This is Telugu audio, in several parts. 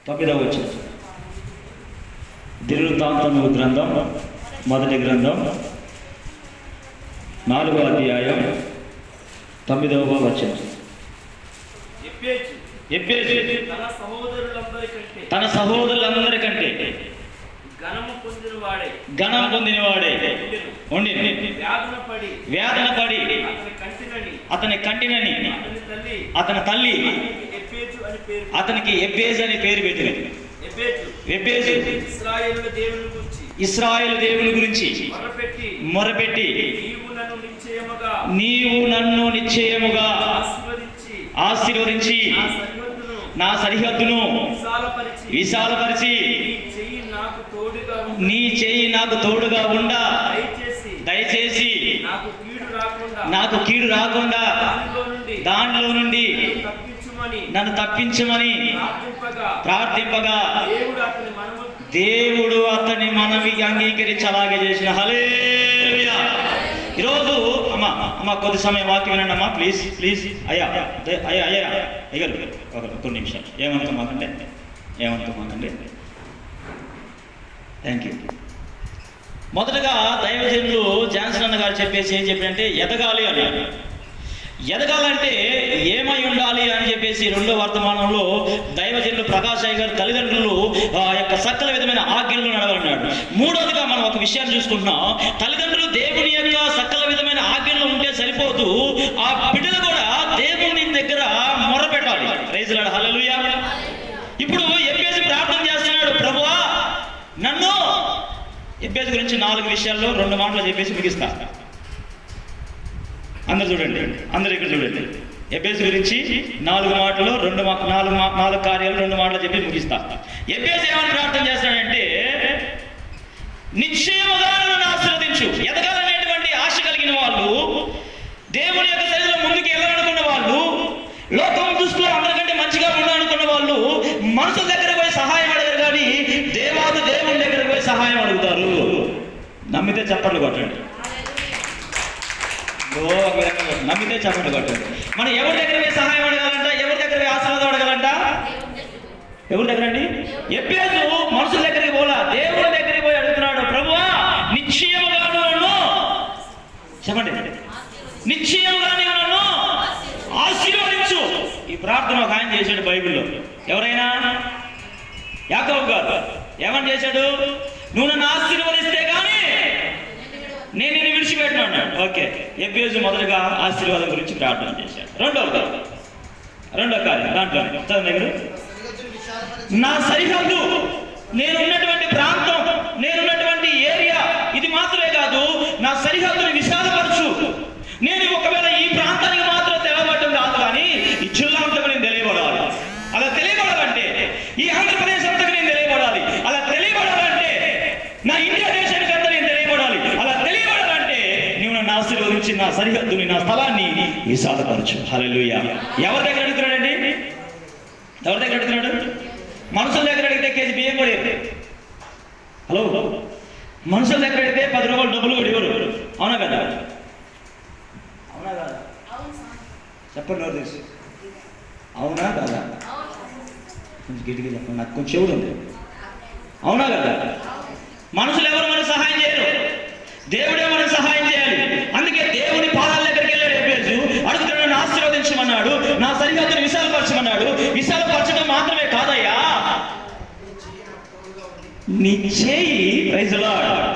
9వ వచనం. దినవృత్తాంతముల గ్రంథం మొదటి గ్రంథం 4వ అధ్యాయం 9వ వచనం. ఎబ్బేజు తన సహోదరులందరికంటే ఘనము పొందినవాడే ఉండి వేదన పడి అతని కంటినని అతని తల్లి అతనికి ఎబ్బేజు అని పేరు పెట్టింది. ఎబ్బేజు ఇశ్రాయేలు దేవుని గురించి మొరపెట్టి నీవు నన్ను నిశ్చయముగా ఆశీర్వదించి నా సరిహద్దును విశాలపరిచి నీ చెయ్యి నాకు తోడుగా ఉండా దయచేసి నాకు కీడు రాకుండా దానిలో నుండి నన్ను తప్పించమని ప్రార్థింపగా దేవుడు అతని మనవి అంగీకరించి అలాగే చేసిన. హల్లెలూయా. ఈరోజు అమ్మా కొద్ది సమయం వాక్యం వినండి అమ్మా, ప్లీజ్ ప్లీజ్. అయ్యా అయ్యా అయ్యా అయ్యారు కొన్ని నిమిషాలు. ఏమనుకోమాకండి. Thank you. మొదటగా దైవజనులు జాన్సన్ అన్న గారు చెప్పేసి ఏం చెప్పారంటే ఎదగాలి అని. ఎదగాలంటే ఏమై ఉండాలి అని చెప్పేసి 2వ వర్తమానంలో దైవజనులు ప్రకాశ్ అయ్య గారు తల్లిదండ్రులు యొక్క సకల విధమైన ఆజ్ఞలు నడవన్నాడు. 3వదిగా మనం ఒక విషయాన్ని చూసుకుంటున్నాం. తల్లిదండ్రులు దేవుని యొక్క సకల విధమైన ఆజ్ఞలు ఉంటే సరిపోతూ ఆ బిడ్డలు కూడా దేవుని దగ్గర మొరపెట్టాలి. Praise lord. హల్లెలూయా. ఇప్పుడు ఎబ్బేజు ప్రార్థన చేస్తున్నాడు, ప్రభువా నన్ను. ఎబ్బేజు గురించి 4 విషయాల్లో 2 మాటలు చెప్పేసి ముగిస్తా. అందరు చూడండి, అందరు ఇక్కడ చూడండి. ఎబ్బేజు గురించి 4 మాటలు 4 కార్యాలు 2 మాటలు చెప్పి ముగిస్తా. ఎబ్బేజు ఏమని ప్రార్థన చేస్తాడంటే నిశ్చయముగా నన్ను ఆశీర్వదించు. ఎదగాలనేటువంటి ఆశ కలిగిన వాళ్ళు, దేవుని యొక్క సన్నిధిలో ముందుకు వెళ్ళాలనుకున్న వాళ్ళు, లోకం దృష్టిలో అందరికంటే మంచిగా ఉండాలనుకున్న వాళ్ళు మనుషుల దగ్గర పోయి సహాయం అడగరు, కానీ దేవుని దగ్గర పోయి సహాయం అడుగుతారు. నమ్మితే చప్పట్లు కొట్టండి. నమ్మితే చప్పట్లు కొట్టండి. మనం ఎవరి దగ్గర పోయి సహాయం అడగాలంట? ఎవరి దగ్గర పోయి ఆశీర్వాదం అడగాలంట? ఎవరి దగ్గర అండి? ఎబ్బేజు మనుషుల దగ్గరికి పోలా, దేవుడి దగ్గరికి పోయి అడుగుతున్నాడు, ప్రభువా నిశ్చయముగా నన్ను చెప్పండి, నిశ్చయముగా నన్ను ఆశీర్వదించు. ఈ ప్రార్థన ఒక ఆయన చేశాడు బైబిల్లో. ఎవరైనా? యాకోబు గారు. ఏమని చేశాడు? నువ్వు నన్ను ఆశీర్వదిస్తే కానీ నేను నిన్ను విడిచిపెట్టను అన్నాడు. ఓకే. ఎబ్బేజు మొదటగా ఆశీర్వాదం గురించి ప్రార్థన చేశాడు. రెండో కార్యం దాంట్లో దగ్గర నా సరిహద్దు, నేనున్నటువంటి ప్రాంతం, నేనున్నటువంటి ఏరియా, ఇది మాత్రమే కాదు, నా సరిహద్దుని విశాలపరచు. నేను ఒకవేళ ఈ ప్రాంతానికి మాత్రం తెలవటం కాదు, కానీ ఈ జిల్లా అంతకు నేను తెలియబడాలి. అలా తెలియబడాలంటే ఈ ఆంధ్రప్రదేశ్ అంతకు నేను తెలియబడాలి. అలా తెలియబడాలంటే నా ఇండియా దేశానికి అంతా నేను తెలియబడాలి. అలా తెలియబడాలంటే నీవు నన్ను ఆశీర్వదించి నా సరిహద్దుని, నా స్థలాన్ని విశాలపరచు. హల్లెలూయా. ఎవరి దగ్గర అడుగుతున్నాడండి? ఎవరి దగ్గర అడుగుతున్నాడు? మనుషుల దగ్గర అడిగితే కేజీ బియ్యం కూడా ఇవ్వరు. హలో, మనుషుల దగ్గర అడిగితే 10 రూపాయలు డబ్బులు కూడా ఇవ్వరు. అవునా కదా? చెప్పండి, ఎవరు తెలుసు? అవునా కదా? కొంచెం గట్టిగా చెప్పండి, నాకు కొంచెం చెవుడు ఉంది. అవునా కదా? మనుషులు ఎవరు మనకు సహాయం చేయరు, దేవుడే మనకు సహాయం చేయాలి. అందుకే దేవుని పాదాల దగ్గరికి వెళ్ళాడు ఎబ్బేజు. అడుగుతున్నాడు, నన్ను ఆశీర్వదించమన్నాడు, నా సరిహద్దును విశాలపరచమన్నాడు. విశాలపరచడం మాత్రమే కాదయ్యా, నీ చేయి, ప్రైజ్ లార్డ్,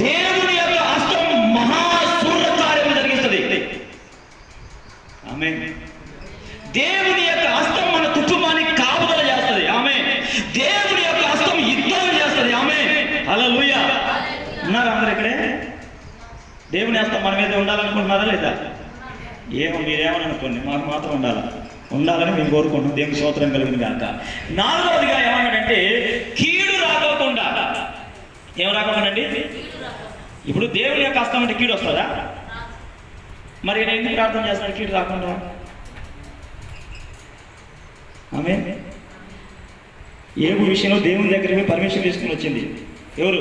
దేవుని యొక్క హస్తం మహాసూర్య కార్యం జరిగిస్తుంది. ఆమేన్. దేవుని యొక్క హస్తం మన కుటుంబానికి కాపుదల చేస్తుంది. ఆమేన్. దేవుని యొక్క హస్తం యుద్ధం చేస్తుంది. ఆమేన్. హల్లెలూయా. ఉన్నారు అందరు ఇక్కడే? దేవుని హస్తం మన మీద ఉండాలనుకుంటున్నారా లేదా? ఏమో మీరేమని అనుకోండి, మాకు మాత్రం ఉండాలని మేము కోరుకుంటున్నాం. దేవుని స్తోత్రం కలిగింది కాక. 4వదిగా ఏమన్నాడంటే కీడు రాకోకుండా. ఏం రాకుండా అండి? ఇప్పుడు దేవుని యొక్క హస్తం అంటే కీడు వస్తుందా? మరి నేను ఎందుకు ప్రార్థన చేస్తున్నాడు కీడు రాకుండా? ఆమేన్. ఏబు విషయంలో దేవుని దగ్గరికి పర్మిషన్ తీసుకుని వచ్చింది. ఎవరు?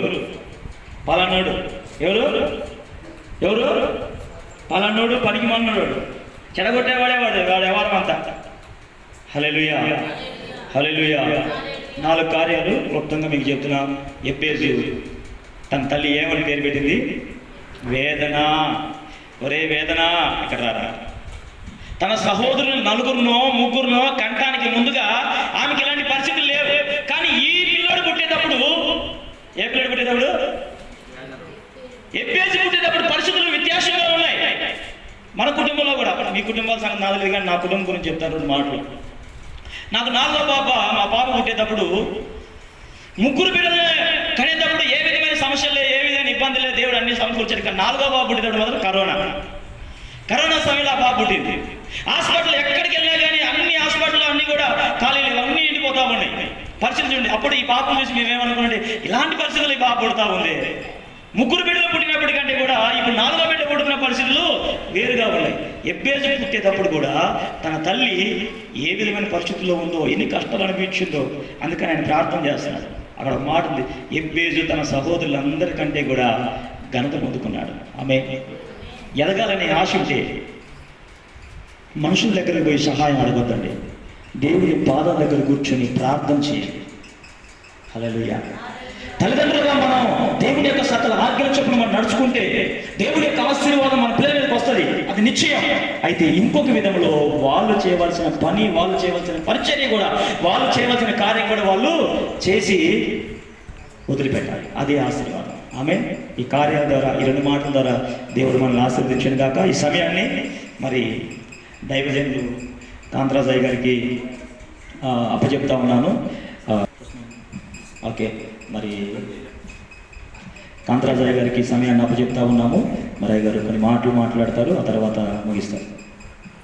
పలానాడు. ఎవరు? పలానాడు పనికి మన్నాడు, చెడగొట్టేవాడే వాడు ఎవరం అంతా. హల్లెలూయా. 4 కార్యాలు క్లుప్తంగా మీకు చెప్తున్నా. ఎబ్బేజు తన తల్లి ఏమని పేరు పెట్టింది? వేదన. ఒరే వేదన, ఇక్కడ రారా. తన సహోదరులు 4 కంటానికి ముందుగా ఆమెకి ఇలాంటి పరిస్థితులు లేవు. కానీ ఈ పిల్లోడు పుట్టేటప్పుడు, ఏ పిల్లోడు పుట్టేటప్పుడు? ఎబ్బేజు పుట్టేటప్పుడు పరిస్థితులు వ్యత్యాసంగా ఉన్నాయి. మన కుటుంబంలో కూడా, మీ కుటుంబాల సంగతి నాకు తెలియదు కానీ నా కుటుంబం గురించి చెప్తాను 2 మాటలు. నాకు 4వ పాప, మా పాప పుట్టేటప్పుడు 3 బిడ్డలే కనేటప్పుడు ఏ విధమైన సమస్యలు లేదు, ఏ విధమైన ఇబ్బంది లేదు, దేవుడు అన్ని సమకూర్చాడు. కానీ 4వ పాప పుట్టేటప్పుడు మాత్రం కరోనా సమయంలో ఆ పాప పుట్టింది. హాస్పిటల్ ఎక్కడికి వెళ్ళినా కానీ అన్ని హాస్పిటల్ అన్నీ కూడా ఖాళీలు, అన్నీ ఎండిపోతా ఉన్నాయి. పరిస్థితి చూడండి. అప్పుడు ఈ పాపను చూసి మేమేమనుకున్నాంటే ఇలాంటి పరిస్థితులు ఈ పాప పుడతా ఉంది. 3 బిడ్డలు పుట్టినప్పటికంటే కూడా ఇప్పుడు 4వ బిడ్డ పుట్టిన పరిస్థితులు వేరుగా ఉన్నాయి. ఎబ్బేజు పుట్టేటప్పుడు కూడా తన తల్లి ఏ విధమైన పరిస్థితుల్లో ఉందో, ఎన్ని కష్టాలు అనిపించిందో, అందుకని ఆయన ప్రార్థన చేస్తున్నాడు. అక్కడ ఒక మాట ఉంది, ఎబ్బేజు తన సహోదరులందరికంటే కూడా ఘనత పొందుకున్నాడు. ఆమె ఎదగాలనే ఆశ ఉంటే మనుషుల దగ్గరికి పోయి సహాయం అడగొద్దండి. దేవుని పాదాల దగ్గర కూర్చొని ప్రార్థన చేయండి. హల్లెలూయా. తల్లిదండ్రులుగా మనం దేవుని యొక్క సకల ఆజ్ఞల చొప్పున మనం నడుచుకుంటే దేవుని యొక్క ఆశీర్వాదం మన పిల్లల మీదకి వస్తుంది, అది నిశ్చయం. అయితే ఇంకొక విధంలో వాళ్ళు చేయవలసిన పని, వాళ్ళు చేయవలసిన పరిచర్య కూడా, వాళ్ళు చేయవలసిన కార్యం కూడా వాళ్ళు చేసి వదిలిపెట్టాలి. అదే ఆశీర్వాదం. ఆమె ఈ కార్యాల ద్వారా, ఈ 2 మాటల ద్వారా దేవుడు మనల్ని ఆశీర్వదించను గాక. ఈ సమయాన్ని మరి దైవజనులు కాంతరాజయ్య గారికి అప్పచెప్తా ఉన్నాను. ఓకే, మరి కాంతరాజయ్య గారికి సమయాన్ని అప్పచెప్తా ఉన్నాము. మరి అయ్య గారు కొన్ని మాటలు మాట్లాడతారు, ఆ తర్వాత ముగిస్తారు.